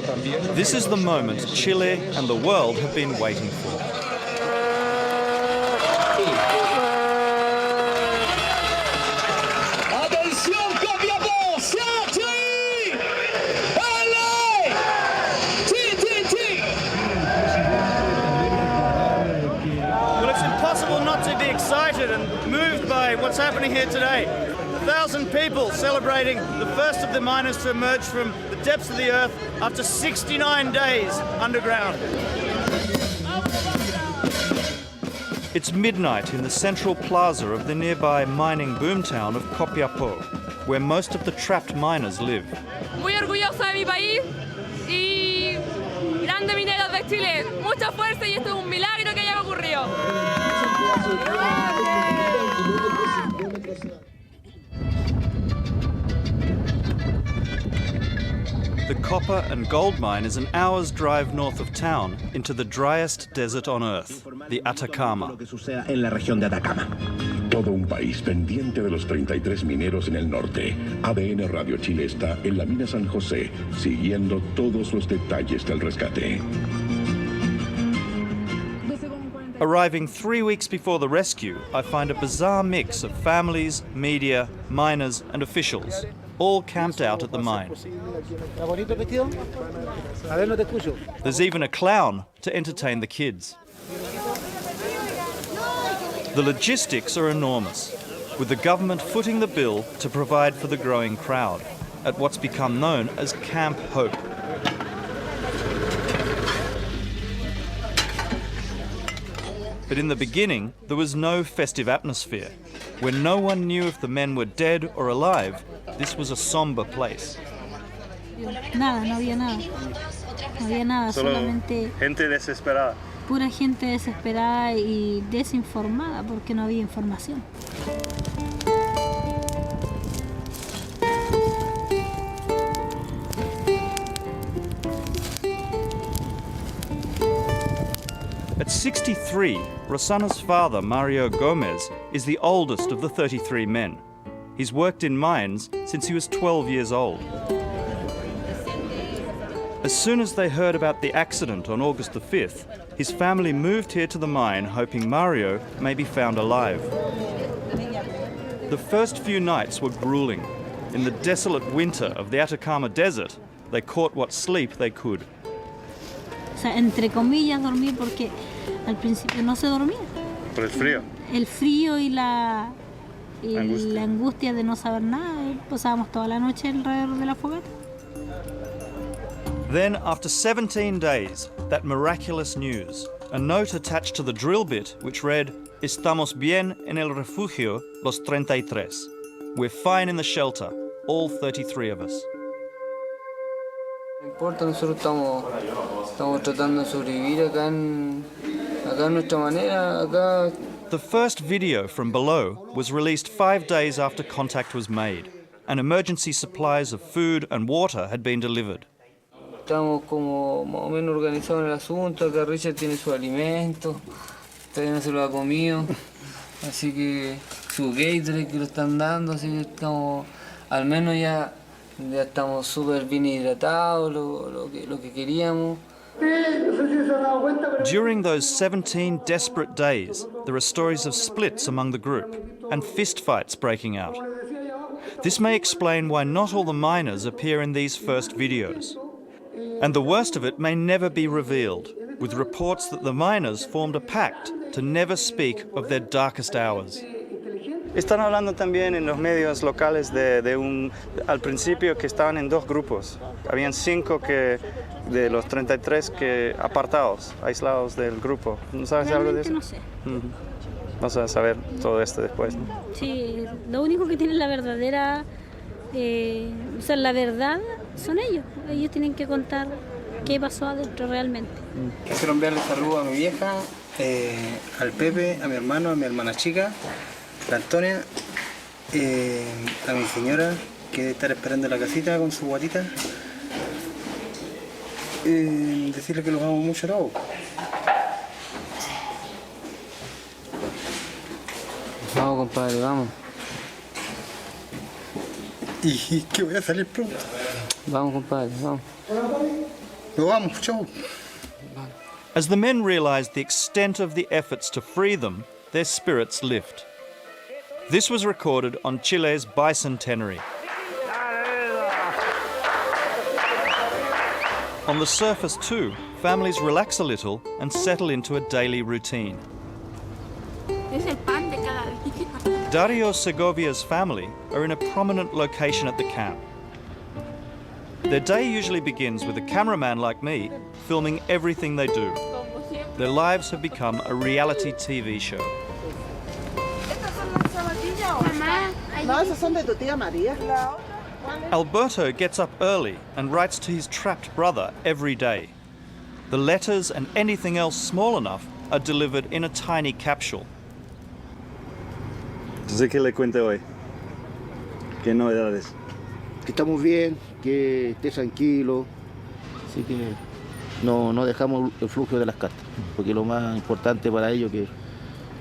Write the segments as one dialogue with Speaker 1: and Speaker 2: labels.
Speaker 1: This is the moment Chile and the world have been waiting for.
Speaker 2: Well, it's impossible not to be excited and moved by what's happening here today. 1,000 people celebrating the first of the miners to emerge from the depths of the earth after 69 days underground.
Speaker 1: It's midnight in the central plaza of the nearby mining boomtown of Copiapó, where most of the trapped miners live.
Speaker 3: Muy orgullosa de mi país y grandes mineros de Chile. Mucha fuerza y esto es un milagro que haya ocurrido.
Speaker 1: The copper and gold mine is an hour's drive north of town into the driest desert on earth, the Atacama.
Speaker 4: Todo un país pendiente de los 33 mineros en el norte. ADN Radio Chile está en la mina San José, siguiendo todos los detalles del rescate.
Speaker 1: Arriving 3 weeks before the rescue, I find a bizarre mix of families, media, miners and officials, all camped out at the mine. There's even a clown to entertain the kids. The logistics are enormous, with the government footing the bill to provide for the growing crowd at what's become known as Camp Hope. But in the beginning, there was no festive atmosphere. When no one knew if the men were dead or alive, this was a somber place.
Speaker 5: Nada, no había nada. No había nada, solamente
Speaker 2: gente desesperada.
Speaker 5: Pura gente desesperada y desinformada porque no había información.
Speaker 1: At 63, Rosana's father, Mario Gomez, is the oldest of the 33 men. He's worked in mines since he was 12 years old. As soon as they heard about the accident on August the 5th, his family moved here to the mine hoping Mario may be found alive. The first few nights were grueling. In the desolate winter of the Atacama Desert, they caught what sleep they could.
Speaker 5: O sea, entre comillas dormir porque al principio no se dormía.
Speaker 2: Por el frío.
Speaker 5: El frío y la angustia de no saber nada. Pasábamos toda la noche alrededor de la fogata.
Speaker 1: Then, after 17 days, that miraculous news. A note attached to the drill bit which read, "Estamos bien en el refugio los 33. We're fine in the shelter, all 33 of us."
Speaker 6: No importa, nosotros estamos tratando de sobrevivir acá en nuestra manera, acá.
Speaker 1: The first video from below was released 5 days after contact was made, and emergency supplies of food and water had been delivered.
Speaker 6: Estamos como más o menos organizados en el asunto, acá Richard tiene su alimento, todavía no se lo ha comido, así que su Gatorade que lo están dando, así que estamos, al menos ya estamos súper bien hidratados, lo que queríamos.
Speaker 1: During those 17 desperate days, there are stories of splits among the group and fistfights breaking out. This may explain why not all the miners appear in these first videos. And the worst of it may never be revealed, with reports that the miners formed a pact to never speak of their darkest hours.
Speaker 2: Están hablando también en los medios locales al principio que estaban en dos grupos. Habían 5 de los 33 apartados, aislados del grupo. ¿No sabes algo de eso?
Speaker 5: No sé.
Speaker 2: Vamos a saber todo esto después, ¿no?
Speaker 5: Sí, lo único que tienen la verdadera, o sea, la verdad son ellos. Ellos tienen que contar qué pasó adentro realmente.
Speaker 7: Quiero enviarle saludos a mi vieja, al Pepe, a mi hermano, a mi hermana chica, la Antonia, a mi señora que debe estar esperando en la casita con su guatita. Decirle que los amo mucho a todos.
Speaker 6: Vamos, compadre, vamos.
Speaker 7: Y que voy a salir pronto.
Speaker 6: Vamos, compadre, vamos.
Speaker 7: Nos vamos, chau.
Speaker 1: As the men realise the extent of the efforts to free them, their spirits lift. This was recorded on Chile's bicentenary. On the surface too, families relax a little and settle into a daily routine. Dario Segovia's family are in a prominent location at the camp. Their day usually begins with a cameraman like me filming everything they do. Their lives have become a reality TV show. Alberto gets up early and writes to his trapped brother every day. The letters and anything else small enough are delivered in a tiny capsule.
Speaker 2: Entonces, ¿qué le cuente hoy? ¿Qué novedades?
Speaker 8: Que estamos bien, que esté tranquilo, así que no dejamos el flujo de las cartas, porque lo más importante para ellos, que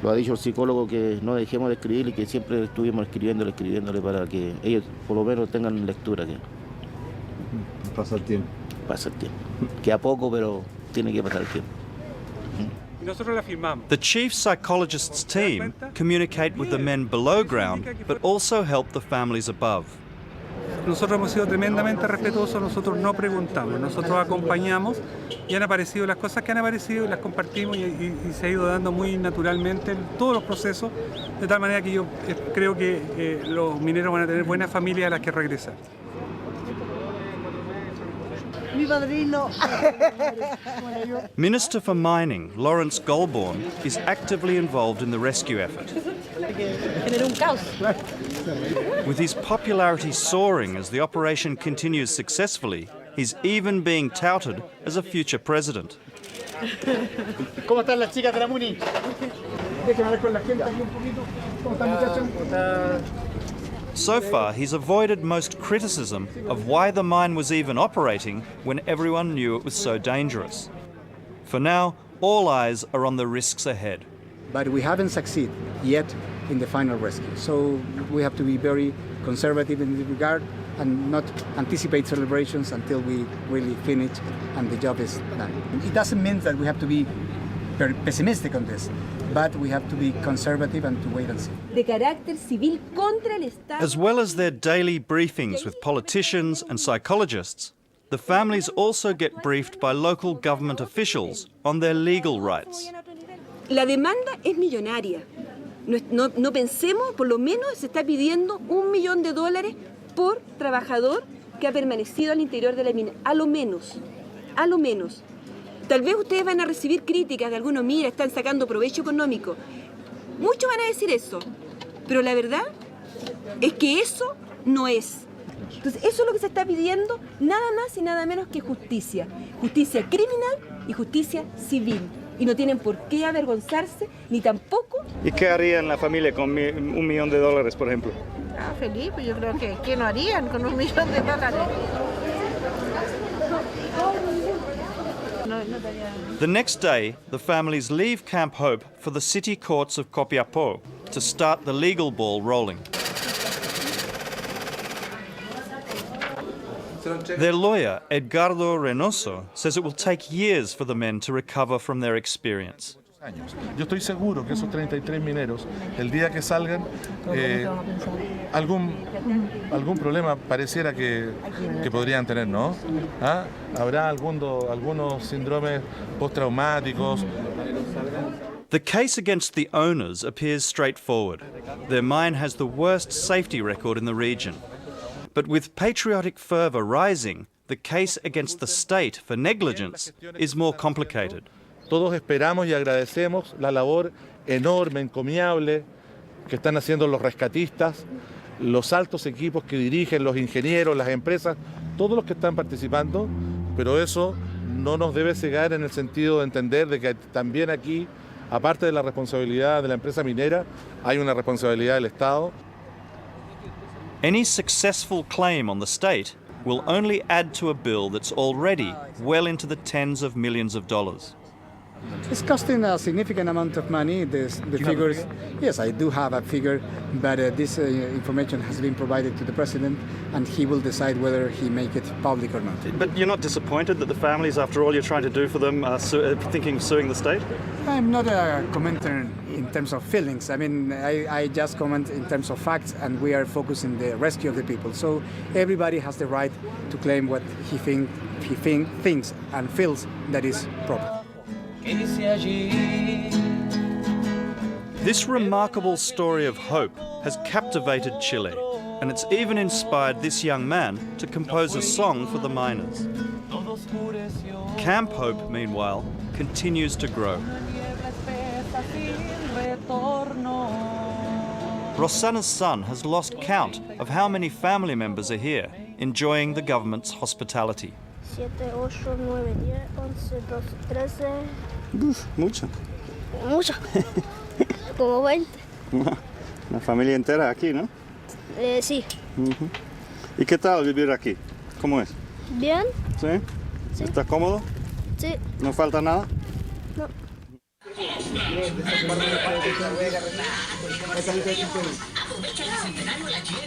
Speaker 8: lo ha dicho el psicólogo, que no dejemos de escribir y que siempre estuvimos escribiéndole para que ellos por lo menos tengan lectura. Que
Speaker 2: Pasa el tiempo.
Speaker 8: pasa el tiempo, que a poco, pero tiene que pasar el tiempo.
Speaker 1: The chief psychologist's team communicate with the men below ground, but also help the families above.
Speaker 9: Nosotros hemos sido tremendamente respetuosos, nosotros no preguntamos, nosotros acompañamos y han aparecido las cosas que han aparecido y las compartimos y se ha ido dando muy naturalmente todos los procesos, de tal manera que yo creo que los mineros van a tener buenas familias a las que regresar.
Speaker 10: Mi padrino.
Speaker 1: Minister for Mining, Lawrence Goulbourne, is actively involved in the rescue effort. With his popularity soaring as the operation continues successfully, he's even being touted as a future president.
Speaker 10: ¿Cómo están las chicas de la Muni? Déjenme hablar con la gente aquí un poquito. ¿Cómo están, muchachos?
Speaker 1: So far, he's avoided most criticism of why the mine was even operating when everyone knew it was so dangerous. For now, all eyes are on the risks ahead.
Speaker 11: But we haven't succeeded yet in the final rescue. So we have to be very conservative in this regard and not anticipate celebrations until we really finish and the job is done. It doesn't mean that we have to be very pessimistic on this, but we have to be conservative and to wait and see.
Speaker 12: De carácter civil contra el Estado.
Speaker 1: As well as their daily briefings with politicians and psychologists, the families also get briefed by local government officials on their legal rights.
Speaker 12: La demanda es millonaria. No pensemos, por lo menos se está pidiendo $1 millón por trabajador que ha permanecido al interior de la mina. A lo menos. Tal vez ustedes van a recibir críticas de algunos, mira, están sacando provecho económico. Muchos van a decir eso, pero la verdad es que eso no es. Entonces, eso es lo que se está pidiendo, nada más y nada menos que justicia. Justicia criminal y justicia civil. Y no tienen por qué avergonzarse, ni tampoco...
Speaker 2: ¿Y qué harían la familia con $1 millón, por ejemplo?
Speaker 10: Ah, Felipe, yo creo que ¿qué no harían con $1 millón?
Speaker 1: The next day, the families leave Camp Hope for the city courts of Copiapó to start the legal ball rolling. Their lawyer, Edgardo Reynoso, says it will take years for the men to recover from their experience.
Speaker 13: Yo estoy seguro que esos 33 mineros, el día que salgan, algún problema pareciera que podrían tener, ¿no? ¿Ah? Habrá algunos síndromes postraumáticos.
Speaker 1: The case against the owners appears straightforward. Their mine has the worst safety record in the region. But with patriotic fervour rising, the case against the state for negligence is more complicated.
Speaker 13: Todos esperamos y agradecemos la labor enorme, encomiable que están haciendo los rescatistas, los altos equipos que dirigen, los ingenieros, las empresas, todos los que están participando, pero eso no nos debe cegar en el sentido de entender de que también aquí, aparte de la responsabilidad de la empresa minera, hay una responsabilidad del Estado.
Speaker 1: Any successful claim on the state will only add to a bill that's already well into the tens of millions of dollars.
Speaker 11: It's costing a significant amount of money. The figures, yes, I do have a figure, but this information has been provided to the president, and he will decide whether he make it public or not.
Speaker 2: But you're not disappointed that the families, after all you're trying to do for them, are thinking of suing the state?
Speaker 11: I'm not a commenter in terms of feelings. I mean, I just comment in terms of facts, and we are focused on the rescue of the people. So everybody has the right to claim what he thinks and feels that is proper.
Speaker 1: This remarkable story of hope has captivated Chile, and it's even inspired this young man to compose a song for the miners. Camp Hope, meanwhile, continues to grow. Rosana's son has lost count of how many family members are here, enjoying the government's hospitality.
Speaker 14: 7, 8, 9, 10, 11, 12, 13...
Speaker 2: Mucho.
Speaker 14: Mucho. Como 20.
Speaker 2: Una familia entera aquí, ¿no?
Speaker 14: Sí.
Speaker 2: ¿Y qué tal vivir aquí? ¿Cómo es?
Speaker 14: Bien.
Speaker 2: ¿Sí?
Speaker 14: Sí.
Speaker 2: ¿Estás cómodo?
Speaker 14: Sí.
Speaker 2: ¿No falta nada?
Speaker 14: No.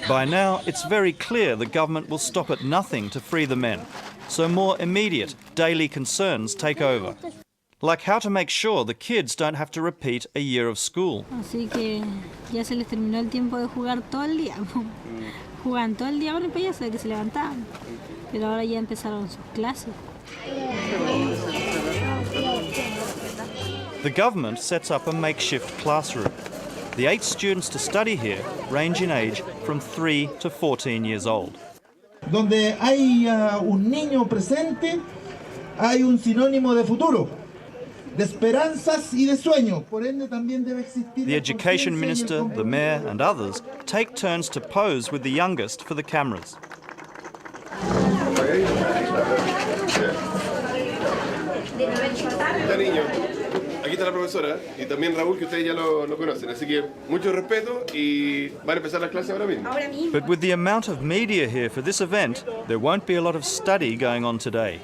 Speaker 1: By now, it's very clear the government will stop at nothing to free the men, so more immediate daily concerns take over, like how to make sure the kids don't have to repeat a year of school.
Speaker 5: Así que ya se les terminó el tiempo de jugar todo el día. Jugaban todo el día con el payaso de que se levantaban, pero ahora ya empezaron sus clases.
Speaker 1: The government sets up a makeshift classroom. The 8 students to study here range in age from 3 to 14 years old.
Speaker 15: Donde hay un niño presente, hay un sinónimo de futuro, de esperanzas y de sueño. Por ende, también debe existir.
Speaker 1: The education minister, the mayor and others take turns to pose with the youngest for the cameras.
Speaker 16: Aquí está la profesora y también Raúl, que ustedes ya lo conocen, así que mucho respeto y van a empezar las clases ahora mismo.
Speaker 1: But with the amount of media here for this event, there won't be a lot of study going on today.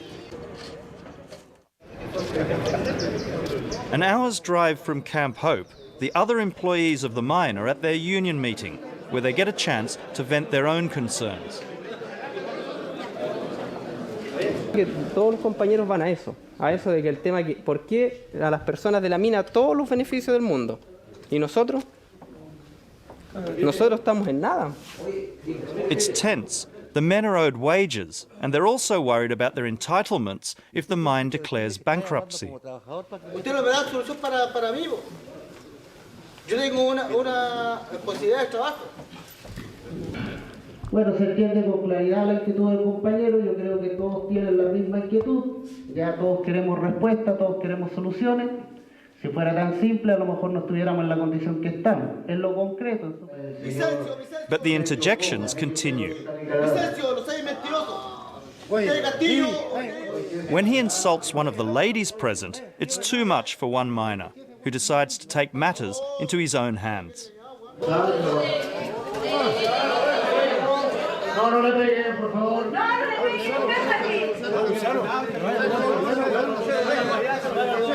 Speaker 1: An hour's drive from Camp Hope, the other employees of the mine are at their union meeting, where they get a chance to vent their own concerns.
Speaker 17: Que todos los compañeros van a eso de que el tema que por qué a las personas de la mina todos los beneficios del mundo y nosotros estamos en nada.
Speaker 1: It's tense. The men are owed wages, and they're also worried about their entitlements if the mine declares bankruptcy.
Speaker 18: Usted no me da solución para mí. Yo tengo una posibilidad de trabajo.
Speaker 15: Bueno, se entiende con claridad la inquietud del compañero. Yo creo que todos tienen la misma inquietud. Ya todos queremos respuestas, todos queremos soluciones. Si fuera tan simple, a lo mejor no estuviéramos en la condición que estamos. En lo concreto.
Speaker 1: But the interjections continue. When he insults one of the ladies present, it's too much for one miner, who decides to take matters into his own hands.
Speaker 15: No le peguen, por favor.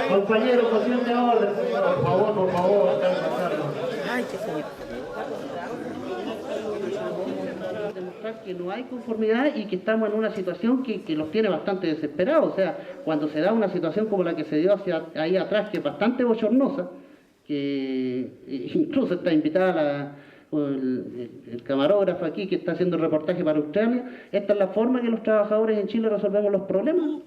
Speaker 15: Compañero, cuestión de orden. Por favor. Ay, qué señor. Demostrar que no hay conformidad y que estamos en una situación que los tiene bastante desesperados. O sea, cuando se da una situación como la que se dio ahí atrás, que es bastante bochornosa, que incluso está invitada el camarógrafo aquí que está haciendo el reportaje para Australia. Esta es la forma que los trabajadores en Chile resolvemos los problemas.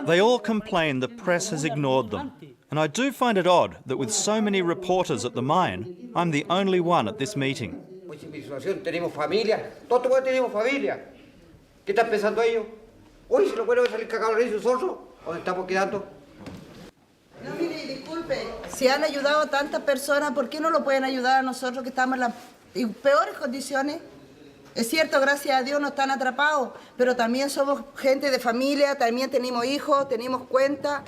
Speaker 1: They all complain the press has ignored them, and I do find it odd that with so many reporters at the mine, I'm the only one at this meeting.
Speaker 19: Pues en mi situación tenemos familia, todos tenemos familia. ¿Qué están pensando ellos? Hoy si lo bueno es salir cagado de nosotros, ¿dónde estamos quedando?
Speaker 20: No, mire, disculpe, si han ayudado a tantas personas, ¿por qué no lo pueden ayudar a nosotros que estamos en las peores condiciones? Es cierto, gracias a Dios no están atrapados, pero también somos gente de familia, también tenemos hijos, tenemos cuentas.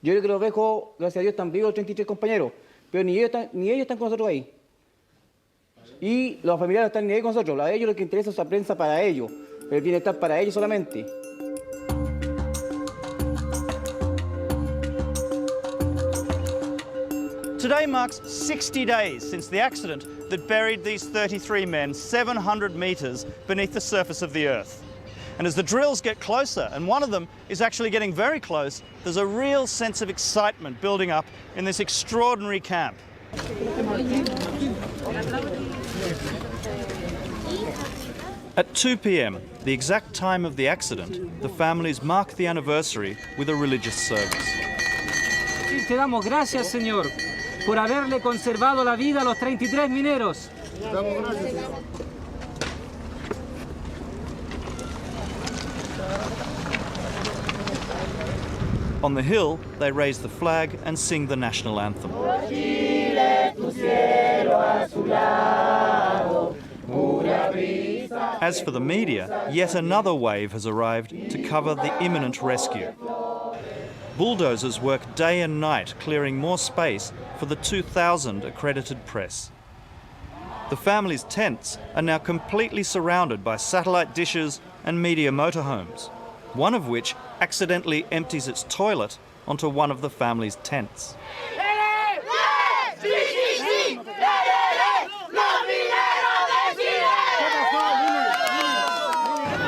Speaker 17: Yo creo que los dejo, gracias a Dios, están vivos 33 compañeros, pero ni ellos están con nosotros ahí. Y los familiares no están ni ahí con nosotros, a ellos lo que interesa es la prensa para ellos, el bienestar para ellos solamente.
Speaker 1: Today marks 60 days since the accident that buried these 33 men 700 metres beneath the surface of the Earth. And as the drills get closer, and one of them is actually getting very close, there's a real sense of excitement building up in this extraordinary camp. At 2 p.m, the exact time of the accident, the families mark the anniversary with a religious service.
Speaker 21: Te damos gracias, Señor, por haberle conservado la vida a los 33 mineros.
Speaker 1: On the hill, they raise the flag and sing the national anthem. As for the media, yet another wave has arrived to cover the imminent rescue. Bulldozers work day and night clearing more space for the 2,000 accredited press. The family's tents are now completely surrounded by satellite dishes and media motorhomes, one of which accidentally empties its toilet onto one of the family's tents.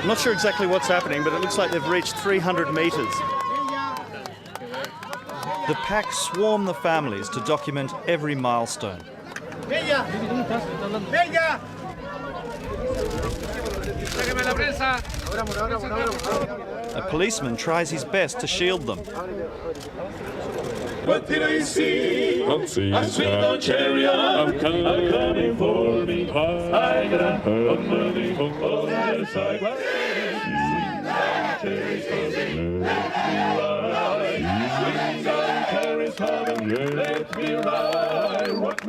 Speaker 1: I'm not sure exactly what's happening, but it looks like they've reached 300 metres. The pack swarm the families to document every milestone. A policeman tries his best to shield them.
Speaker 22: What did I see? I see no chariot. I'm coming for me. I got money on the side. Let me ride. Rock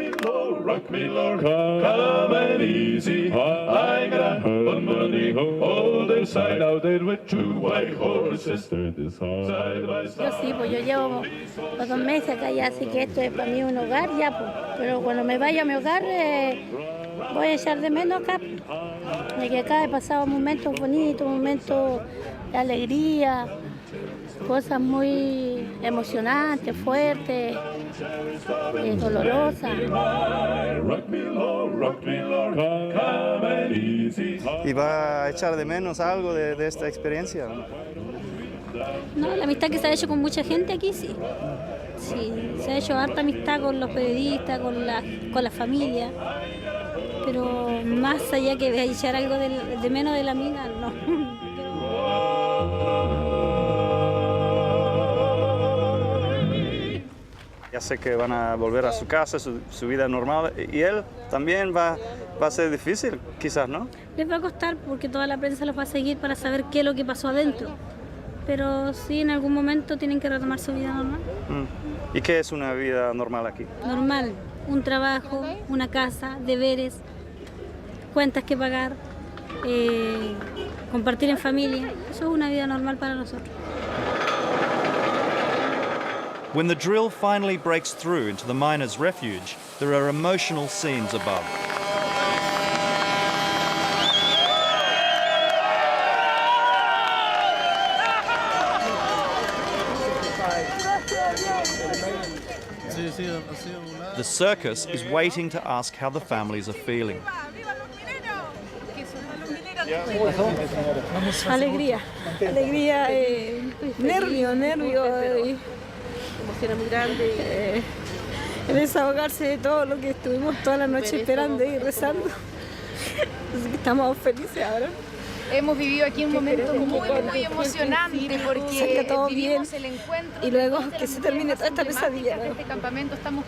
Speaker 22: me low, come and easy. I got money on the side. Now there were two white horses side by side.
Speaker 14: Yo sí, pues yo llevo los 2 meses acá ya, así que esto es para mí un hogar ya, pues. Pero cuando me vaya a mi hogar voy a echar de menos acá. De que acá he pasado momentos bonitos, momentos de alegría, cosas muy emocionantes, fuertes, dolorosas.
Speaker 2: ¿Y va a echar de menos algo de esta experiencia?
Speaker 5: No, la amistad que se ha hecho con mucha gente aquí, sí. Sí, se ha hecho harta amistad con los periodistas, con la familia. Pero más allá que de echar algo de menos de la mina, no.
Speaker 2: Ya sé que van a volver a su casa, su vida normal, y él también va a ser difícil, quizás, ¿no?
Speaker 5: Les va a costar porque toda la prensa los va a seguir para saber qué es lo que pasó adentro. Pero sí, en algún momento tienen que retomar su vida normal.
Speaker 2: ¿Y qué es una vida normal aquí?
Speaker 5: Normal, un trabajo, una casa, deberes, cuentas que pagar, compartir en familia. Eso es una vida normal para nosotros.
Speaker 1: When the drill finally breaks through into the miners' refuge, there are emotional scenes above. The circus is waiting to ask how the families are feeling.
Speaker 23: Alegría, nervio, emoción muy grande. Desahogarse de todo lo que estuvimos toda la noche esperando y rezando. Estamos felices ahora.
Speaker 24: Hemos vivido aquí un momento muy emocionante porque vivimos el encuentro
Speaker 23: y luego que se termine toda esta pesadilla.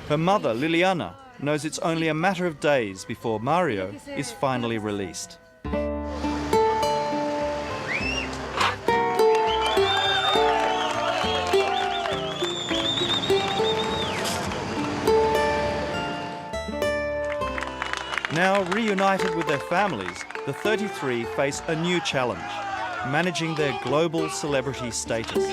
Speaker 1: Her mother, Liliana, knows it's only a matter of days before Mario is finally released. Now reunited with their families, the 33 face a new challenge, managing their global celebrity status.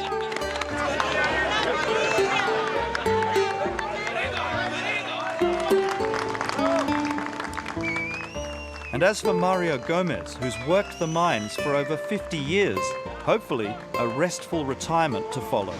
Speaker 1: And as for Mario Gomez, who's worked the mines for over 50 years, hopefully a restful retirement to follow.